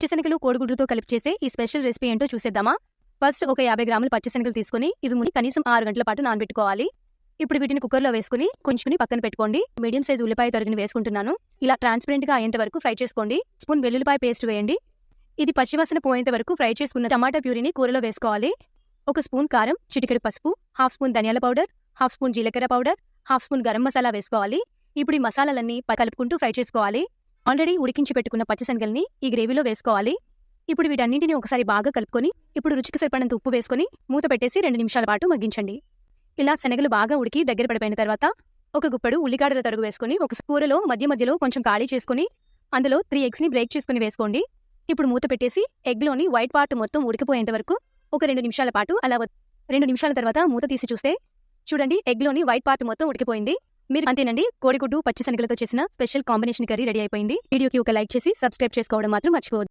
పచ్చిశనగలు కోడిగుడ్డుతో కలిపి చేసే ఈ స్పెషల్ రెసిపీ ఏంటో చూసేద్దామా. ఫస్ట్ ఒక 50 గ్రాముల పచ్చిశనగలు తీసుకుని ఇవి ముందు కనీసం 6 గంటల పాటు నానబెట్టుకోవాలి. ఇప్పుడు వీటిని కుక్కర్లో వేసుకుని కొంచెం పక్కన పెట్టుకోండి. మీడియం సైజ్ ఉల్లిపాయ తరిగిని వేసుకుంటున్నాను. ఇలా ట్రాన్స్పరెంట్ గా అయ్యేంత వరకు ఫ్రై చేసుకోండి. స్పూన్ వెల్లుల్లిపాయ పేస్ట్ వేయండి. ఇది పచ్చివాసన పోయేంత వరకు ఫ్రై చేసుకున్న టమాటా ప్యూరీని కూరలో వేసుకోవాలి. ఒక స్పూన్ కారం, చిటికెడు పసుపు, హాఫ్ స్పూన్ ధనియాల పౌడర్, హాఫ్ స్పూన్ జీలకర్ర powder, half spoon garam masala వేసుకోవాలి. ఇప్పుడు ఈ మసాలాలన్నీ కలుపుకుంటూ ఫ్రై చేసుకోవాలి. ఆల్రెడీ ఉడికించి పెట్టుకున్న పచ్చిశనగల్ని ఈ గ్రేవీలో వేసుకోవాలి. ఇప్పుడు వీటన్నింటినీ ఒకసారి బాగా కలుపుకొని ఇప్పుడు రుచికి సరిపడినంత ఉప్పు వేసుకుని మూత పెట్టేసి 2 నిమిషాల పాటు మగ్గించండి. ఇలా శనగలు బాగా ఉడికి దగ్గర పడిపోయిన తర్వాత ఒక గుప్పెడు ఉల్లిగడ్డల తరుగు వేసుకుని ఒక కూరలో మధ్యలో కొంచెం ఖాళీ చేసుకుని అందులో 3 ఎగ్స్ ని బ్రేక్ చేసుకుని వేసుకోండి. ఇప్పుడు మూత పెట్టేసి ఎగ్లోని వైట్ పార్ట్ మొత్తం ఉడికిపోయేంత వరకు ఒక 2 నిమిషాల పాటు 2 నిమిషాల తర్వాత మూత తీసి చూస్తే చూడండి, ఎగ్లోని వైట్ పార్ట్ మొత్తం ఉడికిపోయింది. మీరు అంతేనండి, కోడిగుడ్డు పచ్చిశనగలతో చేసిన స్పెషల్ కాంబినేషన్ కర్రీ రెడీ అయిపోయింది. వీడియోకి ఒక లైక్ చేసి సబ్స్క్రైబ్ చేసుకోవడం మాత్రం మర్చిపోవద్దు.